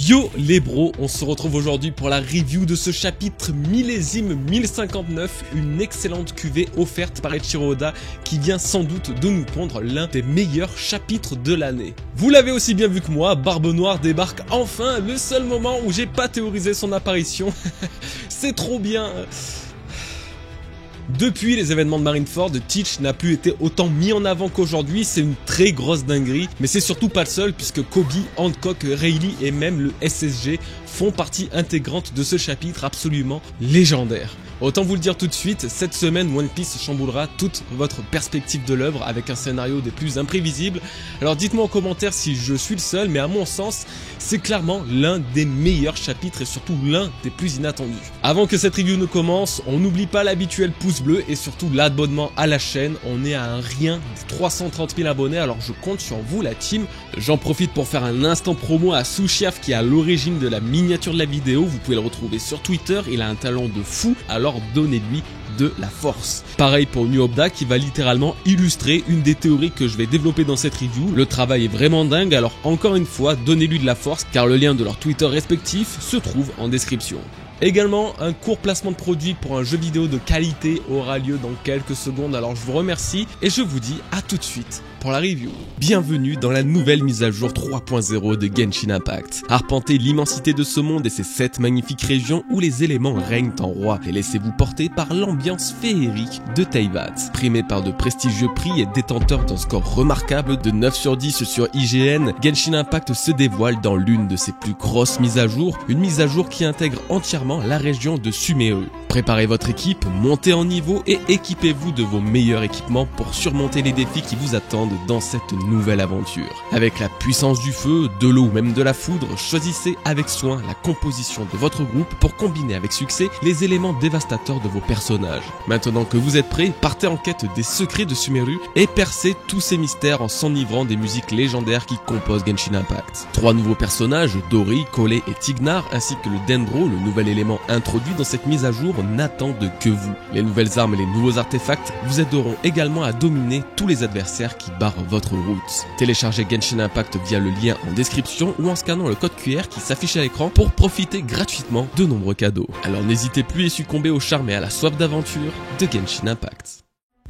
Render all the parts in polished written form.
Yo les bros, on se retrouve aujourd'hui pour la review de ce chapitre millésime 1059, une excellente cuvée offerte par Eiichiro Oda qui vient sans doute de nous pondre l'un des meilleurs chapitres de l'année. Vous l'avez aussi bien vu que moi, Barbe Noire débarque enfin, le seul moment où j'ai pas théorisé son apparition. C'est trop bien. Depuis les événements de Marineford, Teach n'a plus été autant mis en avant qu'aujourd'hui, c'est une très grosse dinguerie, mais c'est surtout pas le seul puisque Kobe, Hancock, Rayleigh et même le SSG font partie intégrante de ce chapitre absolument légendaire. Autant vous le dire tout de suite, cette semaine One Piece chamboulera toute votre perspective de l'œuvre avec un scénario des plus imprévisibles. Alors dites-moi en commentaire si je suis le seul, mais à mon sens, c'est clairement l'un des meilleurs chapitres et surtout l'un des plus inattendus. Avant que cette review ne commence, on n'oublie pas l'habituel pouce bleu et surtout l'abonnement à la chaîne. On est à un rien des 330 000 abonnés, alors je compte sur vous la team. J'en profite pour faire un instant promo à Sushiaf qui est à l'origine de la miniature de la vidéo. Vous pouvez le retrouver sur Twitter, il a un talent de fou, alors donnez-lui de la force. Pareil pour New Obda qui va littéralement illustrer une des théories que je vais développer dans cette review. Le travail est vraiment dingue, alors encore une fois, donnez-lui de la force car le lien de leur Twitter respectif se trouve en description. Également, un court placement de produit pour un jeu vidéo de qualité aura lieu dans quelques secondes, alors je vous remercie et je vous dis à tout de suite pour la review. Bienvenue dans la nouvelle mise à jour 3.0 de Genshin Impact. Arpentez l'immensité de ce monde et ses 7 magnifiques régions où les éléments règnent en roi et laissez-vous porter par l'ambiance féerique de Teyvat. Primé par de prestigieux prix et détenteur d'un score remarquable de 9 sur 10 sur IGN, Genshin Impact se dévoile dans l'une de ses plus grosses mises à jour, une mise à jour qui intègre entièrement la région de Sumeru. Préparez votre équipe, montez en niveau et équipez-vous de vos meilleurs équipements pour surmonter les défis qui vous attendent dans cette nouvelle aventure. Avec la puissance du feu, de l'eau ou même de la foudre, choisissez avec soin la composition de votre groupe pour combiner avec succès les éléments dévastateurs de vos personnages. Maintenant que vous êtes prêts, partez en quête des secrets de Sumeru et percez tous ces mystères en s'enivrant des musiques légendaires qui composent Genshin Impact. 3 nouveaux personnages, Dori, Collei et Tignar, ainsi que le Dendro, le nouvel élément introduit dans cette mise à jour, n'attendent que vous. Les nouvelles armes et les nouveaux artefacts vous aideront également à dominer tous les adversaires qui barrent votre route. Téléchargez Genshin Impact via le lien en description ou en scannant le code QR qui s'affiche à l'écran pour profiter gratuitement de nombreux cadeaux. Alors n'hésitez plus et succombez au charme et à la soif d'aventure de Genshin Impact.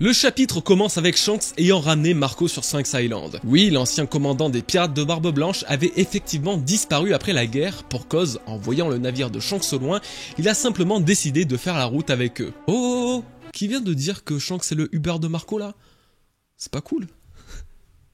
Le chapitre commence avec Shanks ayant ramené Marco sur Sphinx Island. Oui, l'ancien commandant des pirates de Barbe Blanche avait effectivement disparu après la guerre, pour cause, en voyant le navire de Shanks au loin, il a simplement décidé de faire la route avec eux. Oh, qui vient de dire que Shanks est le Uber de Marco là? C'est pas cool.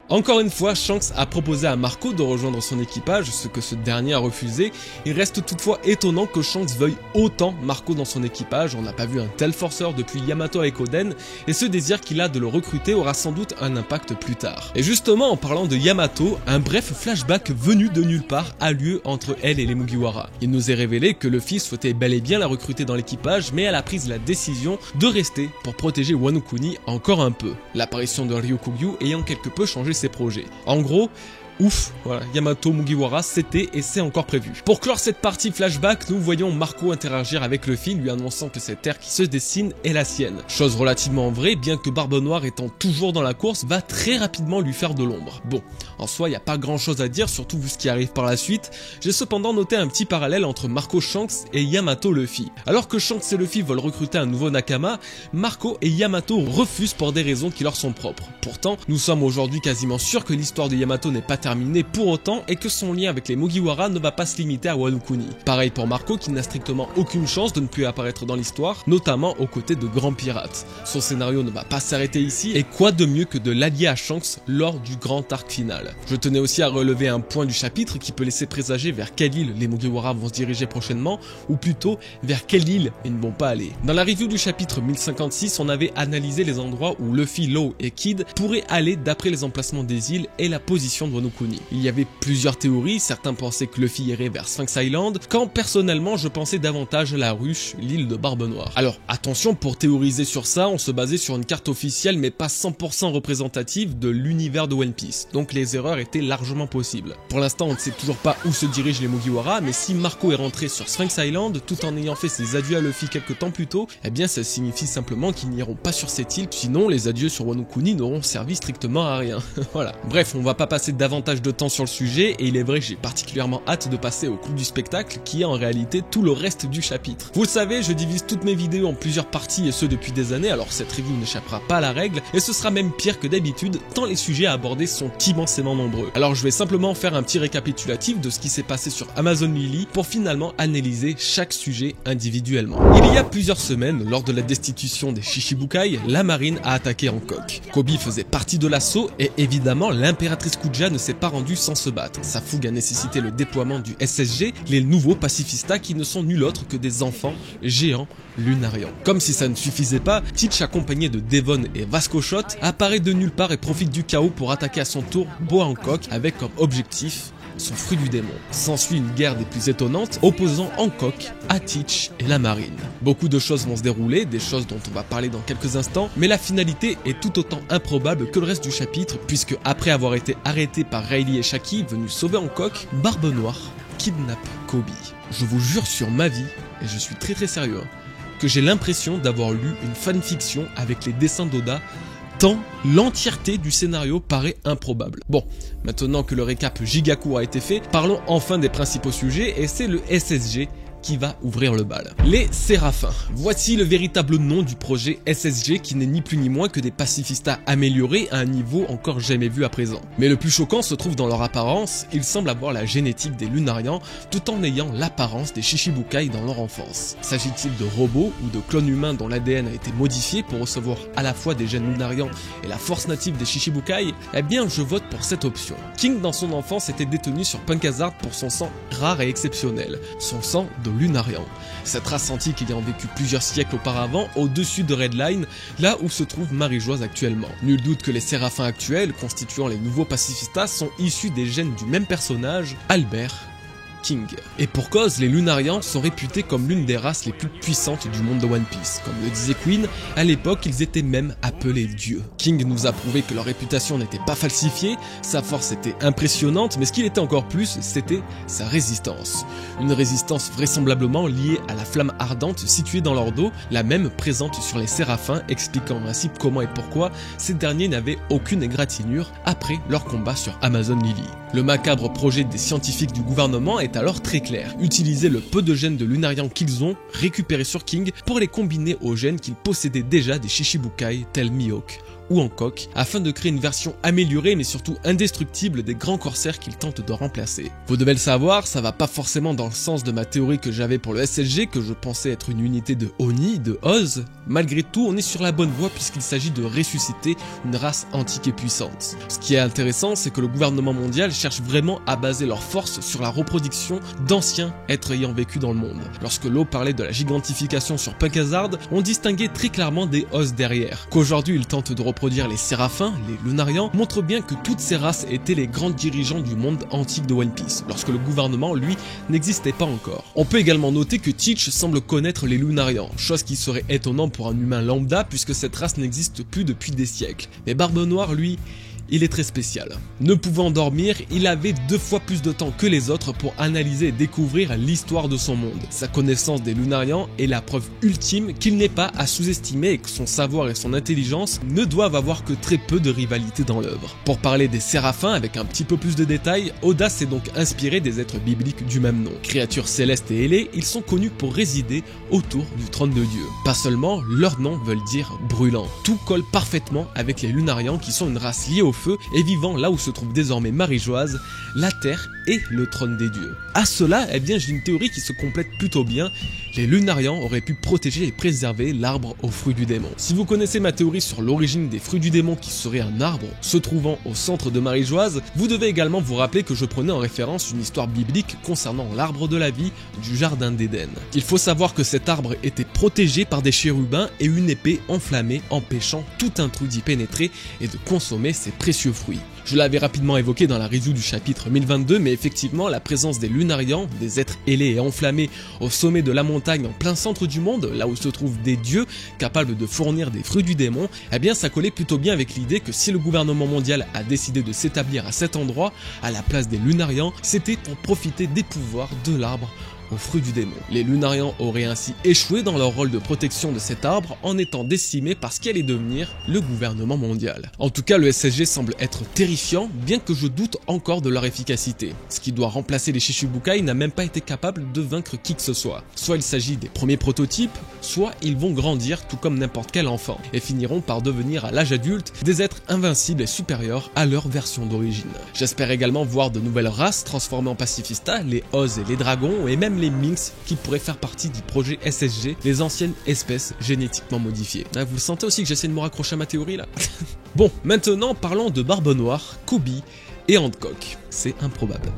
Encore une fois, Shanks a proposé à Marco de rejoindre son équipage, ce que ce dernier a refusé. Il reste toutefois étonnant que Shanks veuille autant Marco dans son équipage, on n'a pas vu un tel forceur depuis Yamato avec Oden, et ce désir qu'il a de le recruter aura sans doute un impact plus tard. Et justement, en parlant de Yamato, un bref flashback venu de nulle part a lieu entre elle et les Mugiwara. Il nous est révélé que Luffy souhaitait bel et bien la recruter dans l'équipage, mais elle a pris la décision de rester pour protéger Wano Kuni encore un peu. L'apparition de Ryukugyu ayant quelque peu changé ses projets. En gros, ouf, voilà, Yamato Mugiwara, c'était et c'est encore prévu. Pour clore cette partie flashback, nous voyons Marco interagir avec Luffy, lui annonçant que cette terre qui se dessine est la sienne. Chose relativement vraie, bien que Barbe Noire étant toujours dans la course, va très rapidement lui faire de l'ombre. Bon, en soi, il n'y a pas grand chose à dire, surtout vu ce qui arrive par la suite. J'ai cependant noté un petit parallèle entre Marco Shanks et Yamato Luffy. Alors que Shanks et Luffy veulent recruter un nouveau Nakama, Marco et Yamato refusent pour des raisons qui leur sont propres. Pourtant, nous sommes aujourd'hui quasiment sûrs que l'histoire de Yamato n'est pas terminée pour autant et que son lien avec les Mugiwara ne va pas se limiter à Wano Kuni. Pareil pour Marco qui n'a strictement aucune chance de ne plus apparaître dans l'histoire, notamment aux côtés de grands pirates. Son scénario ne va pas s'arrêter ici et quoi de mieux que de l'allier à Shanks lors du grand arc final. Je tenais aussi à relever un point du chapitre qui peut laisser présager vers quelle île les Mugiwara vont se diriger prochainement ou plutôt vers quelle île ils ne vont pas aller. Dans la review du chapitre 1056, on avait analysé les endroits où Luffy, Law et Kid pourraient aller d'après les emplacements des îles et la position de Wano Kuni. Il y avait plusieurs théories, certains pensaient que Luffy irait vers Sphinx Island, quand personnellement je pensais davantage à la ruche, l'île de Barbe Noire. Alors attention, pour théoriser sur ça, on se basait sur une carte officielle mais pas 100% représentative de l'univers de One Piece, donc les erreurs étaient largement possibles. Pour l'instant on ne sait toujours pas où se dirigent les Mugiwara, mais si Marco est rentré sur Sphinx Island tout en ayant fait ses adieux à Luffy quelques temps plus tôt, eh bien ça signifie simplement qu'ils n'iront pas sur cette île, sinon les adieux sur Wano Kuni n'auront servi strictement à rien. Voilà. Bref, on va pas passer davantage davantage de temps sur le sujet et il est vrai que j'ai particulièrement hâte de passer au clou du spectacle qui est en réalité tout le reste du chapitre. Vous le savez, je divise toutes mes vidéos en plusieurs parties et ce depuis des années, alors cette review n'échappera pas à la règle et ce sera même pire que d'habitude tant les sujets à aborder sont immensément nombreux. Alors je vais simplement faire un petit récapitulatif de ce qui s'est passé sur Amazon Lily pour finalement analyser chaque sujet individuellement. Il y a plusieurs semaines, lors de la destitution des Shichibukai, la marine a attaqué Hancock. Koby faisait partie de l'assaut et évidemment l'impératrice Kuja ne s'est pas rendue sans se battre. Sa fougue a nécessité le déploiement du SSG, les nouveaux pacifistas qui ne sont nul autre que des enfants géants lunarians. Comme si ça ne suffisait pas, Teach accompagné de Devon et Vasco Shot apparaît de nulle part et profite du chaos pour attaquer à son tour Boa Hancock avec comme objectif son fruit du démon. S'ensuit une guerre des plus étonnantes opposant Hancock à Teach et la marine. Beaucoup de choses vont se dérouler, des choses dont on va parler dans quelques instants, mais la finalité est tout autant improbable que le reste du chapitre puisque après avoir été arrêté par Rayleigh et Shaki venus sauver Hancock, Barbe Noire kidnappe Koby. Je vous jure sur ma vie, et je suis très sérieux, que j'ai l'impression d'avoir lu une fanfiction avec les dessins d'Oda tant l'entièreté du scénario paraît improbable. Bon, maintenant que le récap gigacourt a été fait, parlons enfin des principaux sujets et c'est le SSG qui va ouvrir le bal. Les Séraphins. Voici le véritable nom du projet SSG qui n'est ni plus ni moins que des pacifistas améliorés à un niveau encore jamais vu à présent. Mais le plus choquant se trouve dans leur apparence, ils semblent avoir la génétique des Lunarians tout en ayant l'apparence des Shichibukai dans leur enfance. S'agit-il de robots ou de clones humains dont l'ADN a été modifié pour recevoir à la fois des gènes Lunarians et la force native des Shichibukai? Eh bien je vote pour cette option. King dans son enfance était détenu sur Punk Hazard pour son sang rare et exceptionnel, son sang de Lunarian. Cette race antique ayant vécu plusieurs siècles auparavant au-dessus de Redline, là où se trouve Marie-Joise actuellement. Nul doute que les Séraphins actuels, constituant les nouveaux pacifistas, sont issus des gènes du même personnage, Albert King. Et pour cause, les Lunarians sont réputés comme l'une des races les plus puissantes du monde de One Piece. Comme le disait Queen, à l'époque, ils étaient même appelés dieux. King nous a prouvé que leur réputation n'était pas falsifiée, sa force était impressionnante, mais ce qu'il était encore plus, c'était sa résistance. Une résistance vraisemblablement liée à la flamme ardente située dans leur dos, la même présente sur les Séraphins, expliquant ainsi comment et pourquoi ces derniers n'avaient aucune égratignure après leur combat sur Amazon Lily. Le macabre projet des scientifiques du gouvernement est alors très clair. Utiliser le peu de gènes de Lunarian qu'ils ont récupérés sur King pour les combiner aux gènes qu'ils possédaient déjà des Shichibukai tels Mihawk ou Hancock, afin de créer une version améliorée mais surtout indestructible des grands corsaires qu'ils tentent de remplacer. Vous devez le savoir, ça va pas forcément dans le sens de ma théorie que j'avais pour le SSG, que je pensais être une unité de Oni, de Oz. Malgré tout, on est sur la bonne voie puisqu'il s'agit de ressusciter une race antique et puissante. Ce qui est intéressant, c'est que le gouvernement mondial cherche vraiment à baser leur force sur la reproduction d'anciens êtres ayant vécu dans le monde. Lorsque Law parlait de la gigantification sur Punk Hazard, on distinguait très clairement des Oz derrière. Qu'aujourd'hui il tente de reproduire les Séraphins, les Lunarians, montre bien que toutes ces races étaient les grands dirigeants du monde antique de One Piece, lorsque le gouvernement, lui, n'existait pas encore. On peut également noter que Teach semble connaître les Lunarians, chose qui serait étonnant pour un humain lambda puisque cette race n'existe plus depuis des siècles. Mais Barbe Noire, lui, il est très spécial. Ne pouvant dormir, il avait 2 fois plus de temps que les autres pour analyser et découvrir l'histoire de son monde. Sa connaissance des Lunarians est la preuve ultime qu'il n'est pas à sous-estimer et que son savoir et son intelligence ne doivent avoir que très peu de rivalité dans l'œuvre. Pour parler des Séraphins avec un petit peu plus de détails, Oda s'est donc inspiré des êtres bibliques du même nom. Créatures célestes et ailées, ils sont connus pour résider autour du trône de Dieu. Pas seulement, leurs noms veulent dire brûlant. Tout colle parfaitement avec les Lunarians qui sont une race liée au feu et vivant là où se trouve désormais Marie-Joise, la terre et le trône des dieux. À cela, eh bien j'ai une théorie qui se complète plutôt bien. Les Lunarians auraient pu protéger et préserver l'arbre aux fruits du démon. Si vous connaissez ma théorie sur l'origine des fruits du démon qui serait un arbre se trouvant au centre de Marie-Joise, vous devez également vous rappeler que je prenais en référence une histoire biblique concernant l'arbre de la vie du jardin d'Éden. Il faut savoir que cet arbre était protégé par des chérubins et une épée enflammée empêchant tout intrus d'y pénétrer et de consommer ses précieux fruits. Je l'avais rapidement évoqué dans la review du chapitre 1022, mais effectivement la présence des Lunarians, des êtres ailés et enflammés au sommet de la montagne en plein centre du monde, là où se trouvent des dieux capables de fournir des fruits du démon, eh bien ça collait plutôt bien avec l'idée que si le gouvernement mondial a décidé de s'établir à cet endroit, à la place des Lunarians, c'était pour profiter des pouvoirs de l'arbre au fruit du démon. Les Lunarians auraient ainsi échoué dans leur rôle de protection de cet arbre en étant décimés par ce qui allait devenir le gouvernement mondial. En tout cas, le SSG semble être terrifiant, bien que je doute encore de leur efficacité. Ce qui doit remplacer les Shichibukai n'a même pas été capable de vaincre qui que ce soit. Soit il s'agit des premiers prototypes, soit ils vont grandir tout comme n'importe quel enfant, et finiront par devenir à l'âge adulte des êtres invincibles et supérieurs à leur version d'origine. J'espère également voir de nouvelles races transformées en pacifistas, les Oz et les dragons, et même les Minx qui pourraient faire partie du projet SSG, les anciennes espèces génétiquement modifiées. Ah, vous le sentez aussi que j'essaie de me raccrocher à ma théorie là? Bon, maintenant parlons de Barbe Noire, Koby et Hancock. C'est improbable.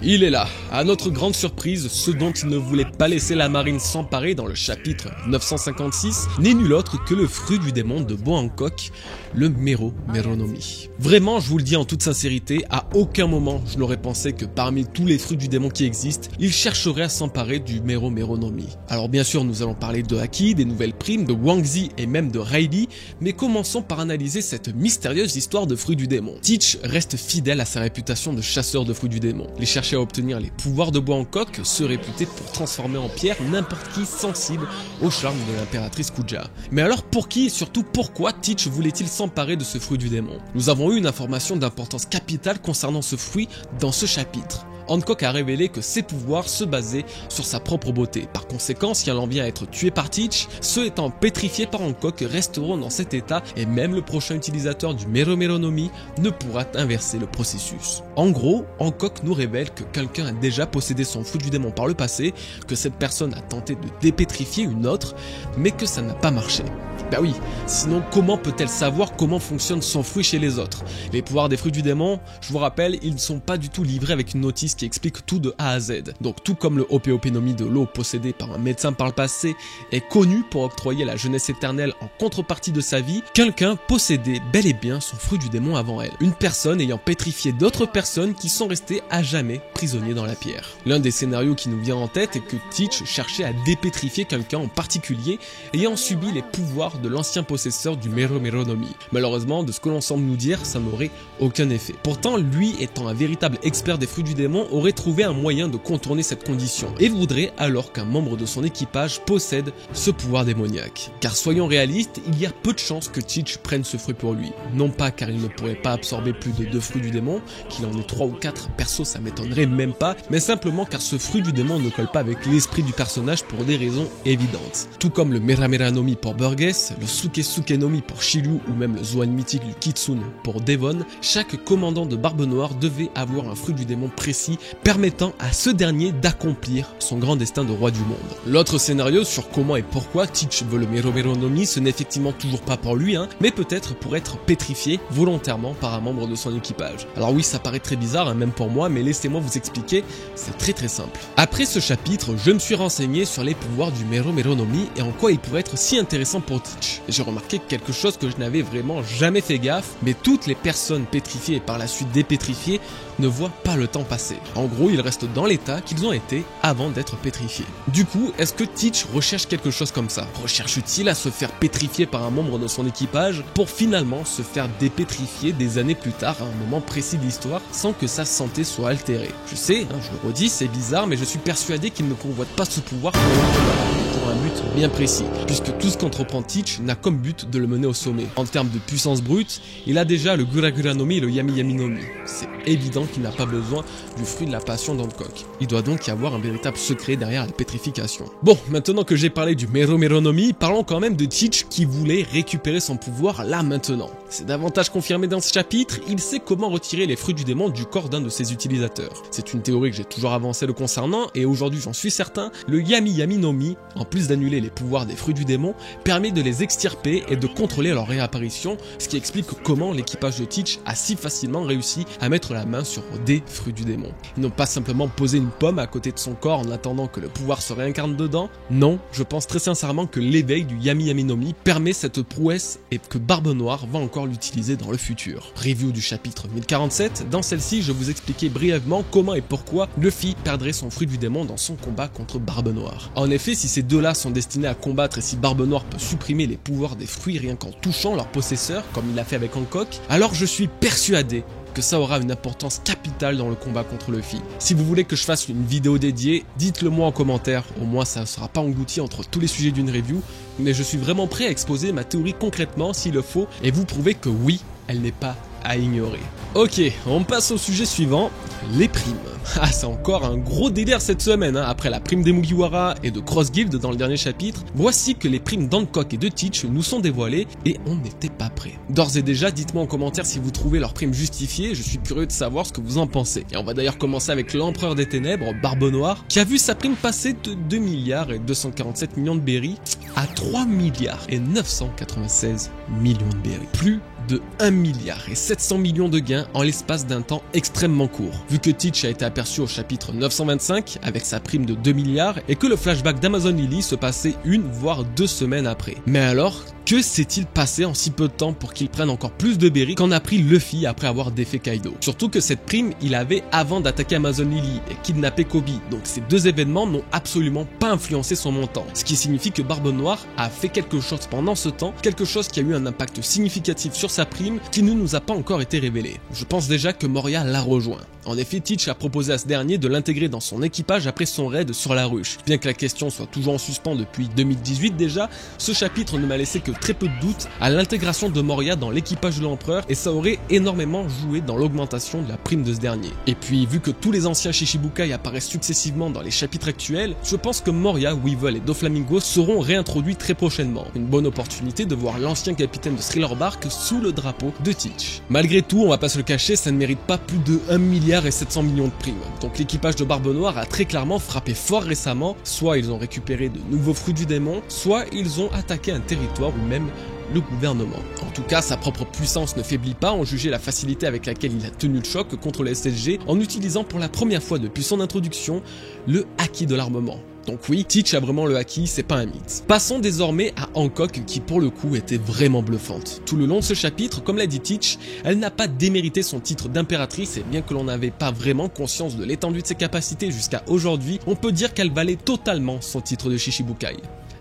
Il est là, à notre grande surprise, ce dont il ne voulait pas laisser la marine s'emparer dans le chapitre 956 n'est nul autre que le fruit du démon de Boa Hancock, le Mero Meronomi. Vraiment, je vous le dis en toute sincérité, à aucun moment je n'aurais pensé que parmi tous les fruits du démon qui existent, il chercherait à s'emparer du Mero Meronomi. Alors bien sûr, nous allons parler de Haki, des nouvelles primes, de Wangzi et même de Rayleigh, mais commençons par analyser cette mystérieuse histoire de fruit du démon. Teach reste fidèle à sa réputation de chasseur de fruits du démon. Les chercher à obtenir les pouvoirs de Boa Hancock, se réputer pour transformer en pierre n'importe qui sensible au charme de l'impératrice Kuja. Mais alors pour qui et surtout pourquoi Teach voulait-il s'emparer de ce fruit du démon? Nous avons eu une information d'importance capitale concernant ce fruit dans ce chapitre. Hancock a révélé que ses pouvoirs se basaient sur sa propre beauté. Par conséquent, si elle en vient à être tué par Teach, ceux étant pétrifiés par Hancock resteront dans cet état et même le prochain utilisateur du Mero Meronomi ne pourra inverser le processus. En gros, Hancock nous révèle que quelqu'un a déjà possédé son fruit du démon par le passé, que cette personne a tenté de dépétrifier une autre, mais que ça n'a pas marché. Ben oui, sinon comment peut-elle savoir comment fonctionne son fruit chez les autres? Les pouvoirs des fruits du démon, je vous rappelle, ils ne sont pas du tout livrés avec une notice qui explique tout de A à Z. Donc tout comme le Opeopenomi de l'eau possédé par un médecin par le passé est connu pour octroyer la jeunesse éternelle en contrepartie de sa vie, quelqu'un possédait bel et bien son fruit du démon avant elle. Une personne ayant pétrifié d'autres personnes qui sont restées à jamais prisonniers dans la pierre. L'un des scénarios qui nous vient en tête est que Teach cherchait à dépétrifier quelqu'un en particulier ayant subi les pouvoirs de l'ancien possesseur du Mero Meronomi. Malheureusement, de ce que l'on semble nous dire, ça n'aurait aucun effet. Pourtant, lui, étant un véritable expert des fruits du démon, aurait trouvé un moyen de contourner cette condition et voudrait alors qu'un membre de son équipage possède ce pouvoir démoniaque. Car soyons réalistes, il y a peu de chances que Teach prenne ce fruit pour lui. Non pas car il ne pourrait pas absorber plus de 2 fruits du démon, qu'il en ait 3 ou 4, perso ça m'étonnerait même pas, mais simplement car ce fruit du démon ne colle pas avec l'esprit du personnage pour des raisons évidentes. Tout comme le Mera Meranomi pour Burgess, le Suke Nomi pour Shiryu ou même le Zoan mythique du Kitsune pour Devon, chaque commandant de Barbe Noire devait avoir un fruit du démon précis permettant à ce dernier d'accomplir son grand destin de roi du monde. L'autre scénario sur comment et pourquoi Teach veut le Mero Meronomi, ce n'est effectivement toujours pas pour lui, mais peut-être pour être pétrifié volontairement par un membre de son équipage. Alors oui, ça paraît très bizarre, même pour moi, mais laissez-moi vous expliquer, c'est très simple. Après ce chapitre, je me suis renseigné sur les pouvoirs du Mero Meronomi et en quoi il pourrait être si intéressant pour Teach. J'ai remarqué quelque chose que je n'avais vraiment jamais fait gaffe, mais toutes les personnes pétrifiées et par la suite dépétrifiées ne voient pas le temps passer. En gros, ils restent dans l'état qu'ils ont été avant d'être pétrifiés. Du coup, est-ce que Teach recherche quelque chose comme ça? Recherche-t-il à se faire pétrifier par un membre de son équipage pour finalement se faire dépétrifier des années plus tard à un moment précis de l'histoire sans que sa santé soit altérée? Je sais, je le redis, c'est bizarre, mais je suis persuadé qu'il ne convoite pas ce pouvoir pour un but bien précis, puisque tout ce qu'entreprend Teach n'a comme but de le mener au sommet. En termes de puissance brute, il a déjà le Gura Nomi et le Yami Yami Nomi. C'est évident qu'il n'a pas besoin du fruit de la passion d'Hancock. Il doit donc y avoir un véritable secret derrière la pétrification. Bon, maintenant que j'ai parlé du Mero Meronomi, parlons quand même de Teach qui voulait récupérer son pouvoir là maintenant. C'est davantage confirmé dans ce chapitre, il sait comment retirer les fruits du démon du corps d'un de ses utilisateurs. C'est une théorie que j'ai toujours avancée le concernant et aujourd'hui j'en suis certain, le Yami Yami Nomi, en plus d'annuler les pouvoirs des fruits du démon, permet de les extirper et de contrôler leur réapparition, ce qui explique comment l'équipage de Teach a si facilement réussi à mettre la main sur des fruits du démon. Ils n'ont pas simplement posé une pomme à côté de son corps en attendant que le pouvoir se réincarne dedans. Non, je pense très sincèrement que l'éveil du Yami Yami Nomi permet cette prouesse et que Barbe Noire va encore l'utiliser dans le futur. Review du chapitre 1047, dans celle-ci je vous expliquais brièvement comment et pourquoi Luffy perdrait son fruit du démon dans son combat contre Barbe Noire. En effet, si ces deux-là sont destinés à combattre et si Barbe Noire peut supprimer les pouvoirs des fruits rien qu'en touchant leur possesseur, comme il l'a fait avec Hancock, alors je suis persuadé que ça aura une importance capitale dans le combat contre Luffy. Si vous voulez que je fasse une vidéo dédiée, dites-le moi en commentaire, au moins ça ne sera pas englouti entre tous les sujets d'une review, mais je suis vraiment prêt à exposer ma théorie concrètement s'il le faut, et vous prouver que oui, elle n'est pas à ignorer. Ok, on passe au sujet suivant, les primes. Ah, c'est encore un gros délire cette semaine, hein. Après la prime des Mugiwara et de Cross Guild dans le dernier chapitre, voici que les primes d'Hancock et de Teach nous sont dévoilées et on n'était pas prêts. D'ores et déjà, dites-moi en commentaire si vous trouvez leurs primes justifiées, je suis curieux de savoir ce que vous en pensez. Et on va d'ailleurs commencer avec l'Empereur des Ténèbres, Barbe Noire, qui a vu sa prime passer de 2 milliards et 247 millions de berries à 3 milliards et 996 millions de berries. Plus de 1 milliard et 700 millions de gains en l'espace d'un temps extrêmement court. Vu que Teach a été aperçu au chapitre 925 avec sa prime de 2 milliards et que le flashback d'Amazon Lily se passait 1 voire 2 semaines après. Mais alors, que s'est-il passé en si peu de temps pour qu'il prenne encore plus de berries qu'en a pris Luffy après avoir défait Kaido? Surtout que cette prime, il avait avant d'attaquer Amazon Lily et kidnapper Kobe, donc ces deux événements n'ont absolument pas influencé son montant. Ce qui signifie que Barbe Noire a fait quelque chose pendant ce temps, quelque chose qui a eu un impact significatif sur sa prime qui ne nous a pas encore été révélé. Je pense déjà que Moria l'a rejoint. En effet, Teach a proposé à ce dernier de l'intégrer dans son équipage après son raid sur la ruche. Bien que la question soit toujours en suspens depuis 2018 déjà, ce chapitre ne m'a laissé que très peu de doute à l'intégration de Moria dans l'équipage de l'empereur et ça aurait énormément joué dans l'augmentation de la prime de ce dernier. Et puis, vu que tous les anciens Shishibukai apparaissent successivement dans les chapitres actuels, je pense que Moria, Weevil et Doflamingo seront réintroduits très prochainement. Une bonne opportunité de voir l'ancien capitaine de Thriller Bark sous le drapeau de Teach. Malgré tout, on va pas se le cacher, ça ne mérite pas plus de 1 milliard et 700 millions de primes. Donc l'équipage de Barbe Noire a très clairement frappé fort récemment, soit ils ont récupéré de nouveaux fruits du démon, soit ils ont attaqué un territoire ou même le gouvernement. En tout cas, sa propre puissance ne faiblit pas, en juger la facilité avec laquelle il a tenu le choc contre le SSG en utilisant pour la première fois depuis son introduction le haki de l'armement. Donc oui, Teach a vraiment le haki, c'est pas un mythe. Passons désormais à Hancock qui pour le coup était vraiment bluffante. Tout le long de ce chapitre, comme l'a dit Teach, elle n'a pas démérité son titre d'impératrice et bien que l'on n'avait pas vraiment conscience de l'étendue de ses capacités jusqu'à aujourd'hui, on peut dire qu'elle valait totalement son titre de Shishibukai.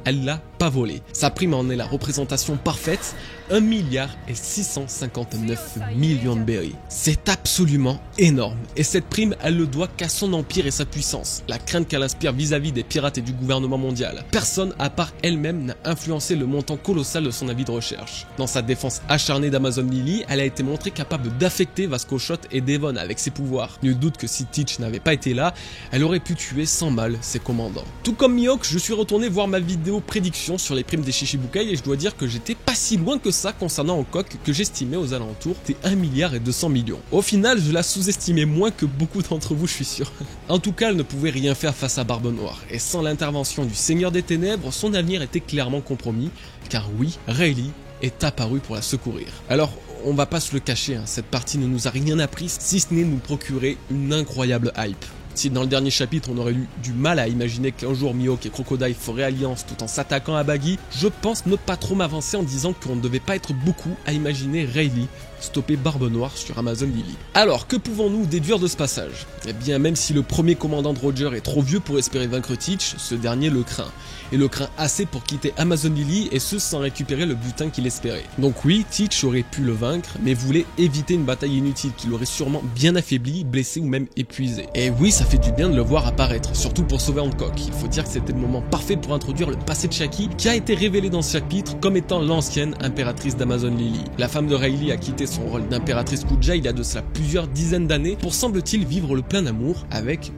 Elle l'a pas volé. Sa prime en est la représentation parfaite, 1 milliard et 659 millions de berries. C'est absolument énorme. Et cette prime, elle le doit qu'à son empire et sa puissance, la crainte qu'elle inspire vis-à-vis des pirates et du gouvernement mondial. Personne à part elle-même n'a influencé le montant colossal de son avis de recherche. Dans sa défense acharnée d'Amazon Lily, elle a été montrée capable d'affecter Vasco Shot et Devon avec ses pouvoirs. Nul doute que si Teach n'avait pas été là, elle aurait pu tuer sans mal ses commandants. Tout comme Mihawk, je suis retourné voir ma vidéo prédiction sur les primes des Shishibukai et je dois dire que j'étais pas si loin que ça concernant Hancock que j'estimais aux alentours des 1 milliard et 200 millions. Au final, je la sous-estimais moins que beaucoup d'entre vous, je suis sûr. En tout cas, elle ne pouvait rien faire face à Barbe Noire et sans l'intervention du Seigneur des Ténèbres, son avenir était clairement compromis car oui, Rayleigh est apparu pour la secourir. Alors, on va pas se le cacher, hein, cette partie ne nous a rien appris si ce n'est nous procurer une incroyable hype. Si dans le dernier chapitre on aurait eu du mal à imaginer qu'un jour Mihawk et Crocodile feraient alliance tout en s'attaquant à Baggy, je pense ne pas trop m'avancer en disant qu'on ne devait pas être beaucoup à imaginer Rayleigh stopper Barbe Noire sur Amazon Lily. Alors, que pouvons-nous déduire de ce passage? Eh bien, même si le premier commandant de Roger est trop vieux pour espérer vaincre Teach, ce dernier le craint. Et le craint assez pour quitter Amazon Lily et ce sans récupérer le butin qu'il espérait. Donc oui, Teach aurait pu le vaincre, mais voulait éviter une bataille inutile qui l'aurait sûrement bien affaibli, blessé ou même épuisé. Et oui, ça fait du bien de le voir apparaître, surtout pour sauver Hancock. Il faut dire que c'était le moment parfait pour introduire le passé de Shaki, qui a été révélé dans ce chapitre comme étant l'ancienne impératrice d'Amazon Lily. La femme de Rayleigh a quitté son rôle d'impératrice Kuja il y a de cela plusieurs dizaines d'années pour semble-t-il vivre le plein d'amour avec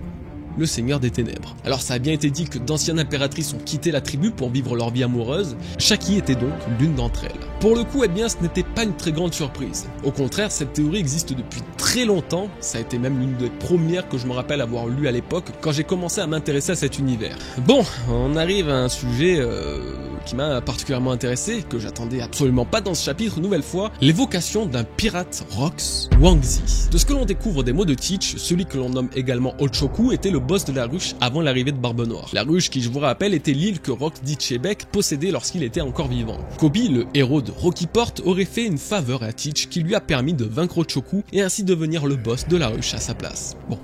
le Seigneur des Ténèbres. Alors ça a bien été dit que d'anciennes impératrices ont quitté la tribu pour vivre leur vie amoureuse, Shaki était donc l'une d'entre elles. Pour le coup, eh bien, ce n'était pas une très grande surprise. Au contraire, cette théorie existe depuis très longtemps, ça a été même l'une des premières que je me rappelle avoir lu à l'époque quand j'ai commencé à m'intéresser à cet univers. Bon, on arrive à un sujet qui m'a particulièrement intéressé, que j'attendais absolument pas dans ce chapitre, nouvelle fois, l'évocation d'un pirate Rox Wangzi. De ce que l'on découvre des mots de Teach, celui que l'on nomme également Ochoku était le boss de la ruche avant l'arrivée de Barbe Noire. La ruche, qui je vous rappelle, était l'île que Rox d'Ichebek possédait lorsqu'il était encore vivant. Kobe, le héros de Rocky Port, aurait fait une faveur à Teach qui lui a permis de vaincre Ochoku et ainsi devenir le boss de la ruche à sa place. Bon.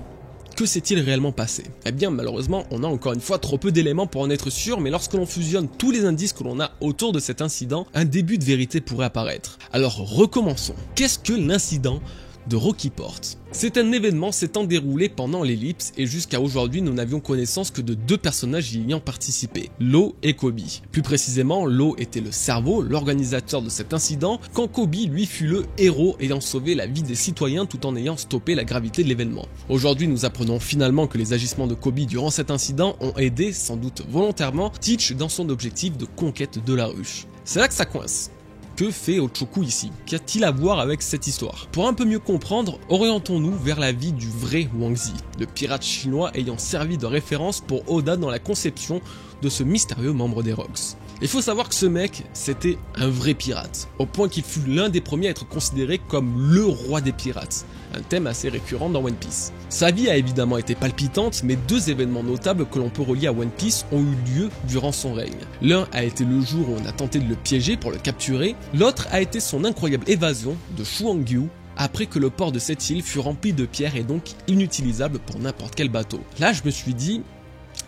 Que s'est-il réellement passé? Eh bien malheureusement on a encore une fois trop peu d'éléments pour en être sûr, mais lorsque l'on fusionne tous les indices que l'on a autour de cet incident, un début de vérité pourrait apparaître. Alors recommençons. Qu'est-ce que l'incident de Rocky Port. C'est un événement s'étant déroulé pendant l'ellipse et jusqu'à aujourd'hui nous n'avions connaissance que de 2 personnages y ayant participé, Law et Kobe. Plus précisément, Law était le cerveau, l'organisateur de cet incident, quand Kobe lui fut le héros ayant sauvé la vie des citoyens tout en ayant stoppé la gravité de l'événement. Aujourd'hui nous apprenons finalement que les agissements de Kobe durant cet incident ont aidé, sans doute volontairement, Teach dans son objectif de conquête de la ruche. C'est là que ça coince. Que fait Ochoku ici? Qu'a-t-il à voir avec cette histoire? Pour un peu mieux comprendre, orientons-nous vers la vie du vrai Wang Zi, le pirate chinois ayant servi de référence pour Oda dans la conception de ce mystérieux membre des Rocks. Il faut savoir que ce mec, c'était un vrai pirate, au point qu'il fut l'un des premiers à être considéré comme le roi des pirates, un thème assez récurrent dans One Piece. Sa vie a évidemment été palpitante, mais 2 événements notables que l'on peut relier à One Piece ont eu lieu durant son règne. L'un a été le jour où on a tenté de le piéger pour le capturer, l'autre a été son incroyable évasion de Chuangyu après que le port de cette île fut rempli de pierres et donc inutilisable pour n'importe quel bateau. Là je me suis dit,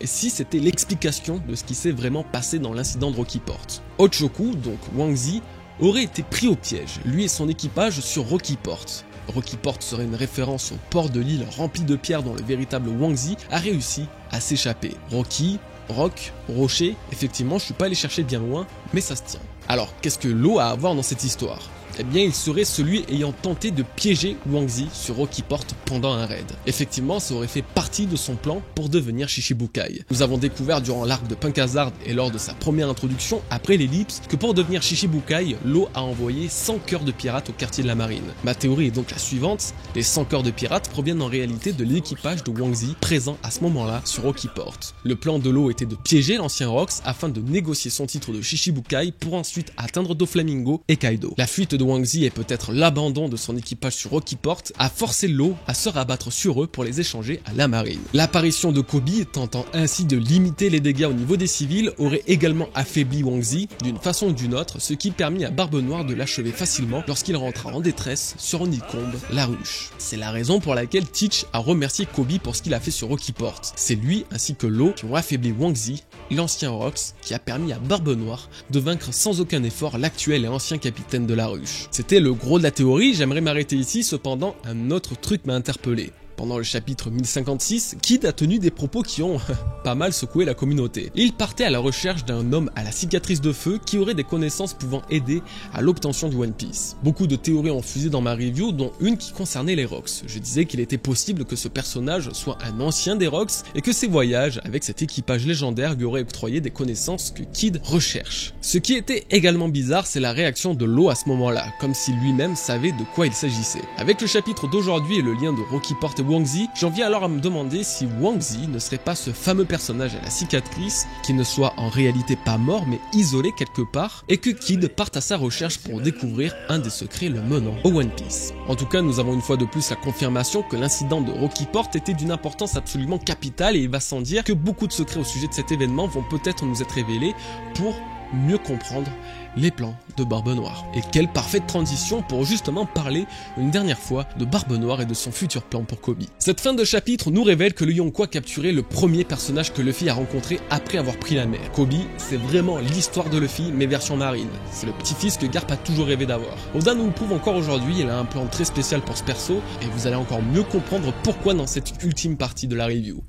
et si c'était l'explication de ce qui s'est vraiment passé dans l'incident de Rocky Port? Ochoku, donc Wang Zi, aurait été pris au piège, lui et son équipage sur Rocky Port. Rocky Port serait une référence au port de l'île rempli de pierres dont le véritable Wang Zi a réussi à s'échapper. Rocky, Rock, Rocher, effectivement je suis pas allé chercher bien loin, mais ça se tient. Alors qu'est-ce que Law a à voir dans cette histoire? Eh bien il serait celui ayant tenté de piéger Wang Zi sur Rocky Port pendant un raid. Effectivement ça aurait fait partie de son plan pour devenir Shichibukai. Nous avons découvert durant l'arc de Punk Hazard et lors de sa première introduction après l'ellipse que pour devenir Shichibukai, Law a envoyé 100 cœurs de pirates au quartier de la marine. Ma théorie est donc la suivante, les 100 cœurs de pirates proviennent en réalité de l'équipage de Wang Zi présent à ce moment-là sur Rocky Port. Le plan de Law était de piéger l'ancien Rocks afin de négocier son titre de Shichibukai pour ensuite atteindre Doflamingo et Kaido. La fuite de Wang Zi et peut-être l'abandon de son équipage sur Rocky Port a forcé Law à se rabattre sur eux pour les échanger à la marine. L'apparition de Kobe, tentant ainsi de limiter les dégâts au niveau des civils, aurait également affaibli Wang Zi d'une façon ou d'une autre, ce qui permit à Barbe Noire de l'achever facilement lorsqu'il rentra en détresse sur Honeycomb, la ruche. C'est la raison pour laquelle Teach a remercié Kobe pour ce qu'il a fait sur Rocky Port. C'est lui ainsi que Law qui ont affaibli Wang Zi, l'ancien Rocks, qui a permis à Barbe Noire de vaincre sans aucun effort l'actuel et ancien capitaine de la ruche. C'était le gros de la théorie, j'aimerais m'arrêter ici, cependant un autre truc m'a interpellé. Pendant le chapitre 1056, Kid a tenu des propos qui ont pas mal secoué la communauté. Il partait à la recherche d'un homme à la cicatrice de feu qui aurait des connaissances pouvant aider à l'obtention du One Piece. Beaucoup de théories ont fusé dans ma review, dont une qui concernait les Rocks. Je disais qu'il était possible que ce personnage soit un ancien des Rocks et que ses voyages avec cet équipage légendaire lui auraient octroyé des connaissances que Kid recherche. Ce qui était également bizarre, c'est la réaction de Law à ce moment-là, comme si lui-même savait de quoi il s'agissait. Avec le chapitre d'aujourd'hui et le lien de Rocky Port et Wang Zi, j'en viens alors à me demander si Wang Zi ne serait pas ce fameux personnage à la cicatrice qui ne soit en réalité pas mort mais isolé quelque part et que Kid parte à sa recherche pour découvrir un des secrets le menant au One Piece. En tout cas, nous avons une fois de plus la confirmation que l'incident de Rocky Port était d'une importance absolument capitale et il va sans dire que beaucoup de secrets au sujet de cet événement vont peut-être nous être révélés pour mieux comprendre les plans de Barbe Noire. Et quelle parfaite transition pour justement parler une dernière fois de Barbe Noire et de son futur plan pour Kobe. Cette fin de chapitre nous révèle que le Yonko a capturé le premier personnage que Luffy a rencontré après avoir pris la mer. Kobe, c'est vraiment l'histoire de Luffy mais version marine. C'est le petit-fils que Garp a toujours rêvé d'avoir. Oda nous le prouve encore aujourd'hui, il a un plan très spécial pour ce perso et vous allez encore mieux comprendre pourquoi dans cette ultime partie de la review.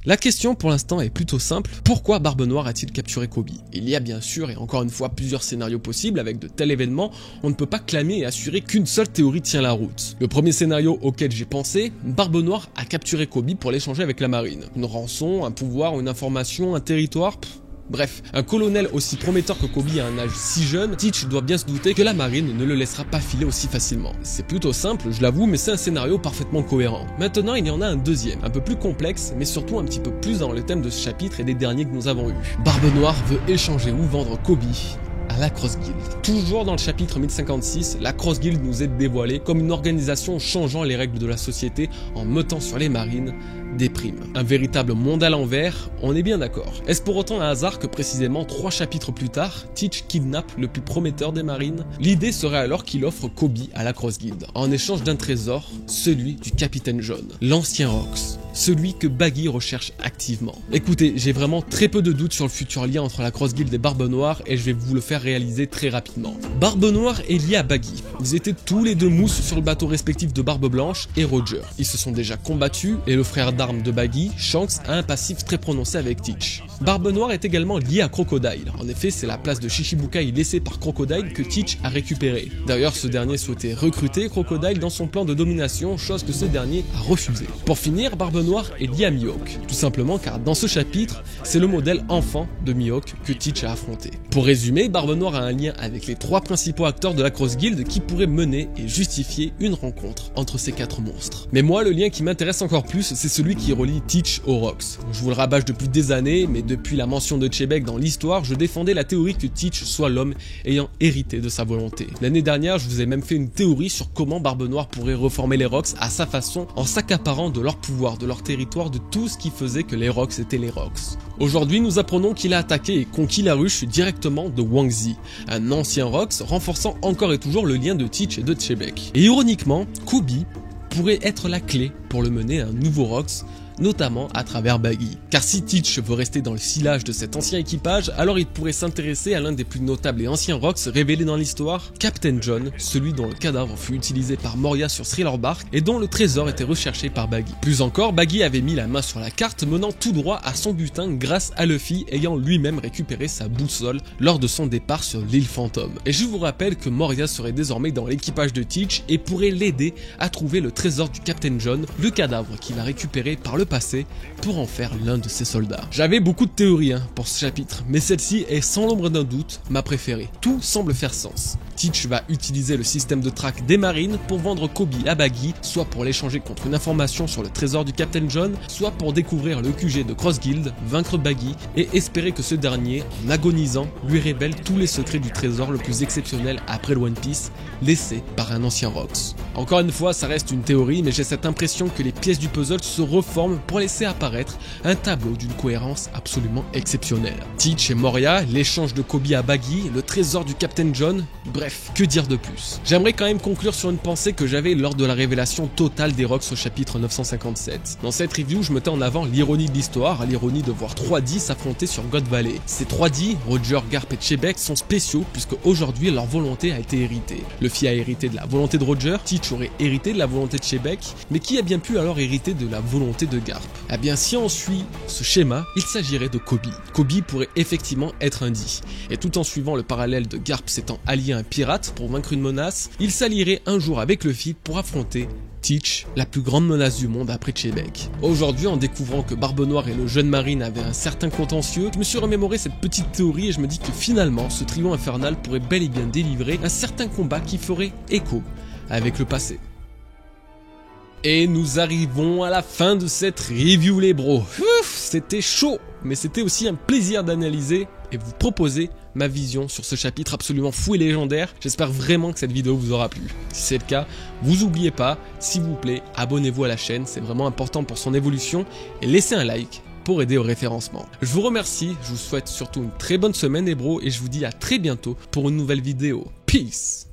La question pour l'instant est plutôt simple, pourquoi Barbe Noire a-t-il capturé Kobe? Il y a bien sûr et encore une fois plusieurs scénarios possibles avec de tels événements, on ne peut pas clamer et assurer qu'une seule théorie tient la route. Le premier scénario auquel j'ai pensé, Barbe Noire a capturé Kobe pour l'échanger avec la marine. Une rançon, un pouvoir, une information, un territoire, bref, un colonel aussi prometteur que Kobe à un âge si jeune, Teach doit bien se douter que la marine ne le laissera pas filer aussi facilement. C'est plutôt simple, je l'avoue, mais c'est un scénario parfaitement cohérent. Maintenant, il y en a un deuxième, un peu plus complexe, mais surtout un petit peu plus dans le thème de ce chapitre et des derniers que nous avons eus. Barbe Noire veut échanger ou vendre Kobe à la Cross Guild. Toujours dans le chapitre 1056, la Cross Guild nous est dévoilée comme une organisation changeant les règles de la société en mettant sur les marines déprime. Un véritable monde à l'envers, on est bien d'accord. Est-ce pour autant un hasard que précisément 3 chapitres plus tard, Teach kidnappe le plus prometteur des marines? L'idée serait alors qu'il offre Kobe à la Cross Guild, en échange d'un trésor, celui du Capitaine John, l'ancien Rox. Celui que Baggy recherche activement. Écoutez, j'ai vraiment très peu de doutes sur le futur lien entre la Cross Guild et Barbe Noire et je vais vous le faire réaliser très rapidement. Barbe Noire est lié à Baggy. Ils étaient tous les deux mousses sur le bateau respectif de Barbe Blanche et Roger. Ils se sont déjà combattus et le frère d'armes de Baggy, Shanks, a un passif très prononcé avec Teach. Barbe Noire est également lié à Crocodile. En effet, c'est la place de Shichibukai laissée par Crocodile que Teach a récupérée. D'ailleurs, ce dernier souhaitait recruter Crocodile dans son plan de domination, chose que ce dernier a refusé. Pour finir, Barbe Noire est lié à Mihawk, tout simplement car dans ce chapitre, c'est le modèle enfant de Mihawk que Teach a affronté. Pour résumer, Barbe Noire a un lien avec les 3 principaux acteurs de la Cross Guild qui pourraient mener et justifier une rencontre entre ces 4 monstres. Mais moi, le lien qui m'intéresse encore plus, c'est celui qui relie Teach au Rox. Je vous le rabâche depuis des années, mais depuis la mention de Chebek dans l'histoire, je défendais la théorie que Teach soit l'homme ayant hérité de sa volonté. L'année dernière, je vous ai même fait une théorie sur comment Barbe Noire pourrait reformer les Rox à sa façon en s'accaparant de leur pouvoir, de leur territoire, de tout ce qui faisait que les Rox étaient les Rox. Aujourd'hui, nous apprenons qu'il a attaqué et conquis la ruche directement de Wang Zi, un ancien Rox, renforçant encore et toujours le lien de Teach et de Chebek. Et ironiquement, Kobe pourrait être la clé pour le mener à un nouveau Rox, notamment à travers Baggy. Car si Teach veut rester dans le sillage de cet ancien équipage, alors il pourrait s'intéresser à l'un des plus notables et anciens Rox révélés dans l'histoire, Captain John, celui dont le cadavre fut utilisé par Moria sur Thriller Bark et dont le trésor était recherché par Baggy. Plus encore, Baggy avait mis la main sur la carte menant tout droit à son butin grâce à Luffy ayant lui-même récupéré sa boussole lors de son départ sur l'île Fantôme. Et je vous rappelle que Moria serait désormais dans l'équipage de Teach et pourrait l'aider à trouver le trésor du Captain John, le cadavre qu'il a récupéré par le passé pour en faire l'un de ses soldats. J'avais beaucoup de théories pour ce chapitre, mais celle-ci est sans l'ombre d'un doute ma préférée. Tout semble faire sens. Teach va utiliser le système de track des marines pour vendre Kobe à Baggy, soit pour l'échanger contre une information sur le trésor du Captain John, soit pour découvrir le QG de Cross Guild, vaincre Baggy et espérer que ce dernier, en agonisant, lui révèle tous les secrets du trésor le plus exceptionnel après le One Piece, laissé par un ancien Rox. Encore une fois, ça reste une théorie, mais j'ai cette impression que les pièces du puzzle se reforment pour laisser apparaître un tableau d'une cohérence absolument exceptionnelle. Teach et Moria, l'échange de Kobe à Baggy, le trésor du Captain John, bref, que dire de plus? J'aimerais quand même conclure sur une pensée que j'avais lors de la révélation totale des Rox au chapitre 957. Dans cette review, je mettais en avant l'ironie de l'histoire, l'ironie de voir 3D s'affronter sur God Valley. Ces 3D, Roger, Garp et Chebek, sont spéciaux puisque aujourd'hui leur volonté a été héritée. Luffy a hérité de la volonté de Roger, Teach aurait hérité de la volonté de Chebek, mais qui a bien pu alors hériter de la volonté de Garp? Eh bien, si on suit ce schéma, il s'agirait de Kobe. Kobe pourrait effectivement être un D. Et tout en suivant le parallèle de Garp s'étant allié à un pirate pour vaincre une menace, il s'allierait un jour avec Luffy pour affronter Teach, la plus grande menace du monde après Chebek. Aujourd'hui, en découvrant que Barbe Noire et le jeune marine avaient un certain contentieux, je me suis remémoré cette petite théorie et je me dis que finalement, ce trio infernal pourrait bel et bien délivrer un certain combat qui ferait écho avec le passé. Et nous arrivons à la fin de cette review les bros. C'était chaud, mais c'était aussi un plaisir d'analyser et vous proposer ma vision sur ce chapitre absolument fou et légendaire. J'espère vraiment que cette vidéo vous aura plu. Si c'est le cas, vous oubliez pas, s'il vous plaît, abonnez-vous à la chaîne, c'est vraiment important pour son évolution, et laissez un like pour aider au référencement. Je vous remercie, je vous souhaite surtout une très bonne semaine les bros, et je vous dis à très bientôt pour une nouvelle vidéo. Peace!